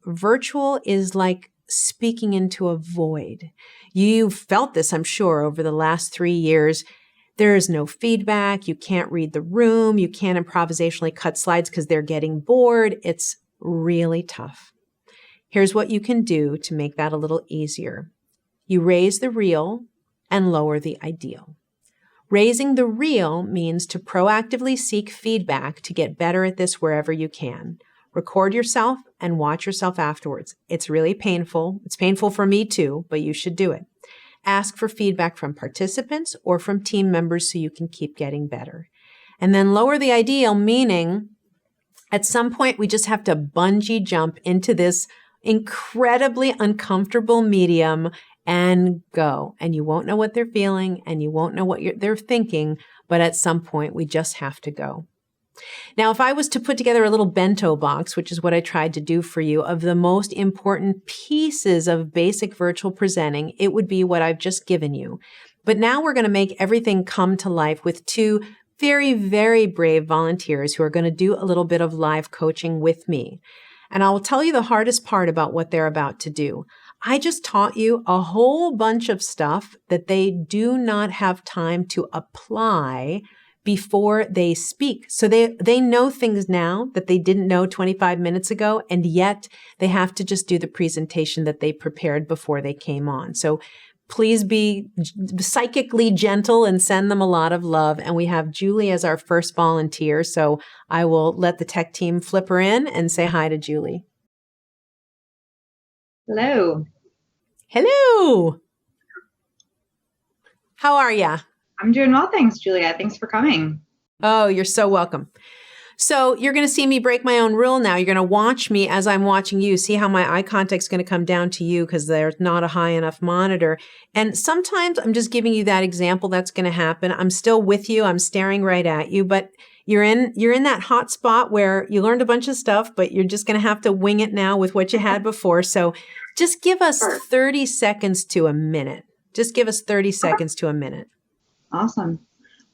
virtual is like speaking into a void. You've felt this, I'm sure, over the last 3 years. There is no feedback. You can't read the room. You can't improvisationally cut slides because they're getting bored. It's really tough. Here's what you can do to make that a little easier. You raise the real and lower the ideal. Raising the real means to proactively seek feedback to get better at this wherever you can. Record yourself and watch yourself afterwards. It's really painful. It's painful for me too, but you should do it. Ask for feedback from participants or from team members so you can keep getting better. And then lower the ideal, meaning at some point we just have to bungee jump into this incredibly uncomfortable medium and go. And you won't know what they're feeling and you won't know what they're thinking, but at some point we just have to go. Now, if I was to put together a little bento box, which is what I tried to do for you, of the most important pieces of basic virtual presenting, it would be what I've just given you. But now we're going to make everything come to life with 2 very, very brave volunteers who are going to do a little bit of live coaching with me. And I'll tell you the hardest part about what they're about to do. I just taught you a whole bunch of stuff that they do not have time to apply before they speak. So they know things now that they didn't know 25 minutes ago, and yet they have to just do the presentation that they prepared before they came on. So please be psychically gentle and send them a lot of love. And we have Julie as our first volunteer. So I will let the tech team flip her in and say hi to Julie. Hello. Hello. How are ya? I'm doing well, thanks, Julia. Thanks for coming. Oh, you're so welcome. So you're going to see me break my own rule now. You're going to watch me as I'm watching you. See how my eye contact's going to come down to you because there's not a high enough monitor. And sometimes I'm just giving you that example that's going to happen. I'm still with you. I'm staring right at you, but you're in that hot spot where you learned a bunch of stuff, but you're just going to have to wing it now with what you had before. So just give us 30 seconds to a minute. Just give us 30 seconds to a minute. Awesome.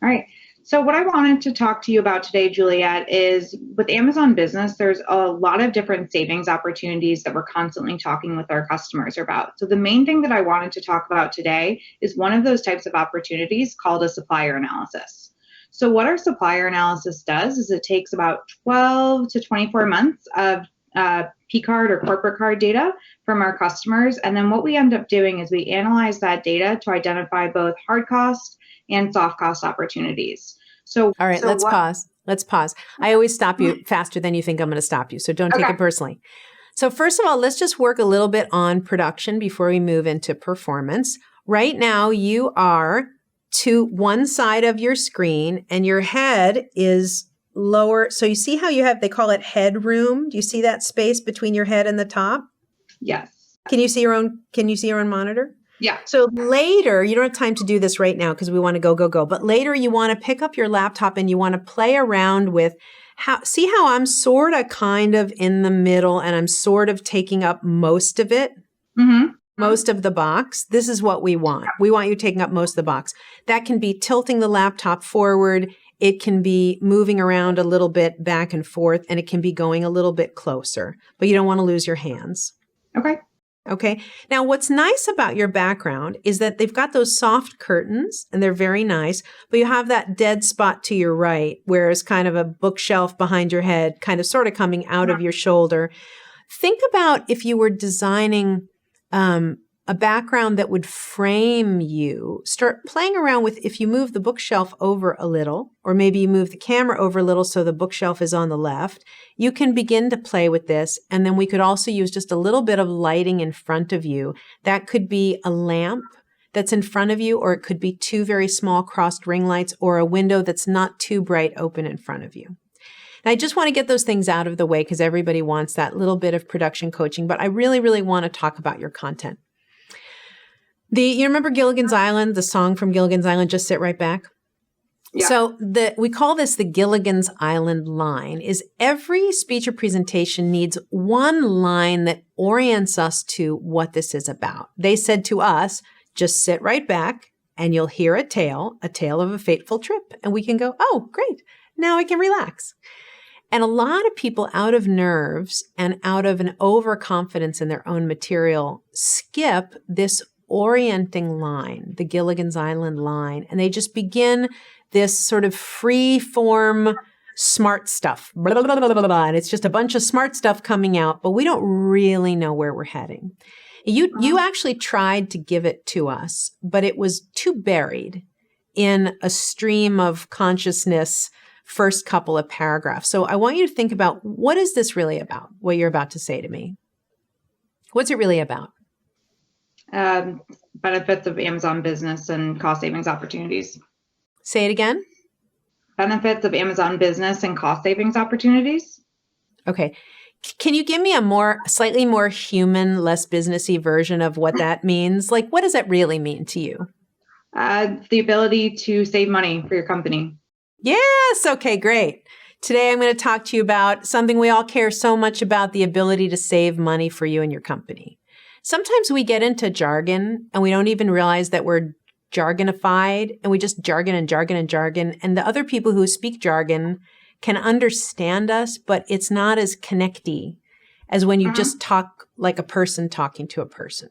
All right. So what I wanted to talk to you about today, Juliet, is with Amazon Business, there's a lot of different savings opportunities that we're constantly talking with our customers about. So the main thing that I wanted to talk about today is one of those types of opportunities called a supplier analysis. So what our supplier analysis does is it takes about 12 to 24 months of P-card or corporate card data from our customers. And then what we end up doing is we analyze that data to identify both hard cost and soft cost opportunities. So, all right, let's pause. Let's pause. I always stop you faster than you think I'm going to stop you. So don't take it personally. So first of all, let's just work a little bit on production before we move into performance. Right now, you are to one side of your screen and your head is lower. So you see how you have, they call it headroom. Do you see that space between your head and the top? Yes. Can you see your own monitor? Yeah. So later, you don't have time to do this right now because we want to go. But later you want to pick up your laptop and you want to play around with see how I'm sort of kind of in the middle and I'm sort of taking up most of it, most of the box. This is what we want. We want you taking up most of the box. That can be tilting the laptop forward. It can be moving around a little bit back and forth, and it can be going a little bit closer, but you don't want to lose your hands. Okay. Now, what's nice about your background is that they've got those soft curtains and they're very nice, but you have that dead spot to your right, where it's kind of a bookshelf behind your head, kind of sort of coming out of your shoulder. Think about if you were designing a background that would frame you. Start playing around with if you move the bookshelf over a little, or maybe you move the camera over a little so the bookshelf is on the left. You can begin to play with this. And then we could also use just a little bit of lighting in front of you. That could be a lamp that's in front of you, or it could be 2 very small crossed ring lights, or a window that's not too bright open in front of you. And I just want to get those things out of the way because everybody wants that little bit of production coaching, but I really, really want to talk about your content. You remember Gilligan's Island, the song from Gilligan's Island, Just Sit Right Back? Yeah. So we call this the Gilligan's Island line, is every speech or presentation needs one line that orients us to what this is about. They said to us, just sit right back and you'll hear a tale of a fateful trip. And we can go, oh, great. Now I can relax. And a lot of people, out of nerves and out of an overconfidence in their own material, skip this orienting line, the Gilligan's Island line, and they just begin this sort of free form smart stuff, blah, blah, blah, blah, blah, blah, and it's just a bunch of smart stuff coming out, but we don't really know where we're heading. You actually tried to give it to us, but it was too buried in a stream of consciousness first couple of paragraphs. So I want you to think about, what is this really about, what you're about to say to me? What's it really about? Benefits of Amazon Business and cost savings opportunities. Say it again. Benefits of Amazon Business and cost savings opportunities. Okay. Can you give me a slightly more human, less businessy version of what that means? Like, what does that really mean to you? The ability to save money for your company. Yes. Okay, great. Today, I'm going to talk to you about something we all care so much about, the ability to save money for you and your company. Sometimes we get into jargon and we don't even realize that we're jargonified, and we just jargon and jargon and jargon. And the other people who speak jargon can understand us, but it's not as connecty as when you just talk like a person talking to a person.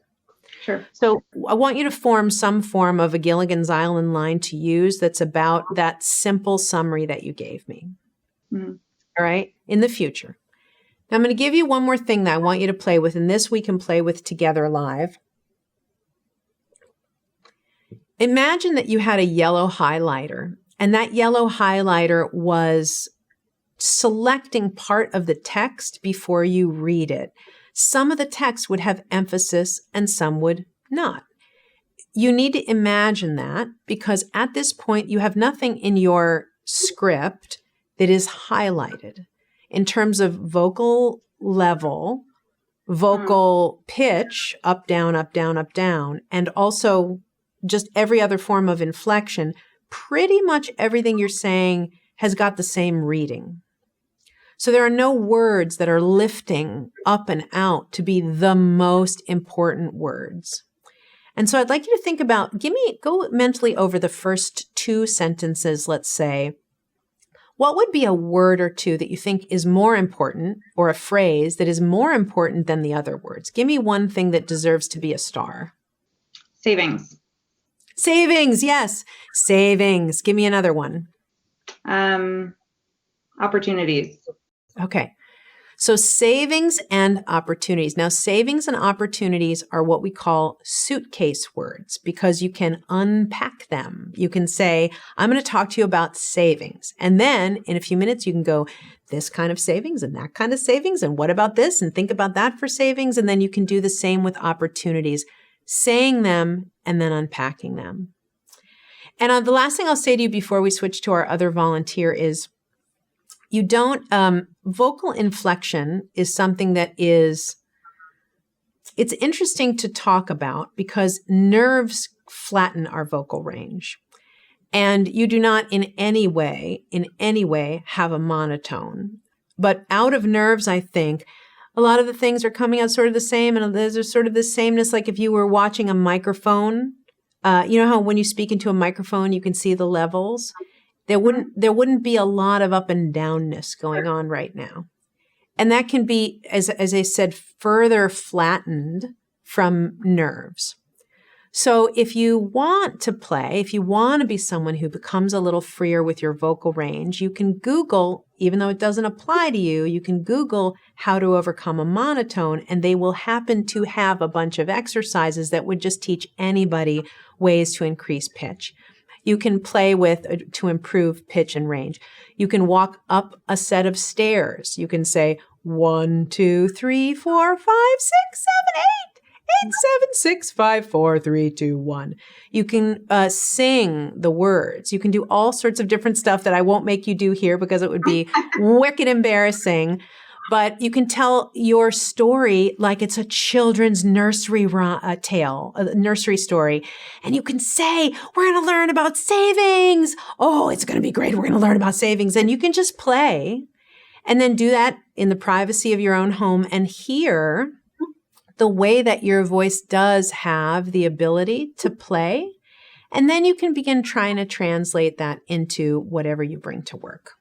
Sure. So I want you to form some form of a Gilligan's Island line to use that's about that simple summary that you gave me. Mm-hmm. All right? In the future. Now I'm going to give you one more thing that I want you to play with, and this we can play with together live. Imagine that you had a yellow highlighter, and that yellow highlighter was selecting part of the text before you read it. Some of the text would have emphasis and some would not. You need to imagine that, because at this point you have nothing in your script that is highlighted in terms of vocal level, vocal pitch, up, down, up, down, up, down, and also just every other form of inflection. Pretty much everything you're saying has got the same reading. So there are no words that are lifting up and out to be the most important words. And so I'd like you to think about, go mentally over the first two sentences, let's say. What would be a word or two that you think is more important, or a phrase that is more important than the other words? Give me one thing that deserves to be a star. Savings. Savings, yes. Savings. Give me another one. Opportunities. Okay. So savings and opportunities. Now, savings and opportunities are what we call suitcase words, because you can unpack them. You can say, I'm going to talk to you about savings. And then in a few minutes, you can go, this kind of savings and that kind of savings. And what about this? And think about that for savings. And then you can do the same with opportunities, saying them and then unpacking them. And the last thing I'll say to you before we switch to our other volunteer is, you don't, vocal inflection is something that it's interesting to talk about, because nerves flatten our vocal range. And you do not in any way have a monotone. But out of nerves, I think, a lot of the things are coming out sort of the same, and there's sort of the sameness, like if you were watching a microphone. You know how when you speak into a microphone, you can see the levels? There wouldn't be a lot of up and downness going on right now. And that can be, as I said, further flattened from nerves. So if you want to play, if you want to be someone who becomes a little freer with your vocal range, you can Google, even though it doesn't apply to you, you can Google how to overcome a monotone, and they will happen to have a bunch of exercises that would just teach anybody ways to increase pitch. You can play with to improve pitch and range. You can walk up a set of stairs. You can say 1, 2, 3, 4, 5, 6, 7, 8, 8, 7, 6, 5, 4, 3, 2, 1. You can sing the words. You can do all sorts of different stuff that I won't make you do here because it would be wicked embarrassing. But you can tell your story like it's a children's nursery tale, a nursery story. And you can say, we're going to learn about savings. Oh, it's going to be great. We're going to learn about savings. And you can just play and then do that in the privacy of your own home and hear the way that your voice does have the ability to play. And then you can begin trying to translate that into whatever you bring to work.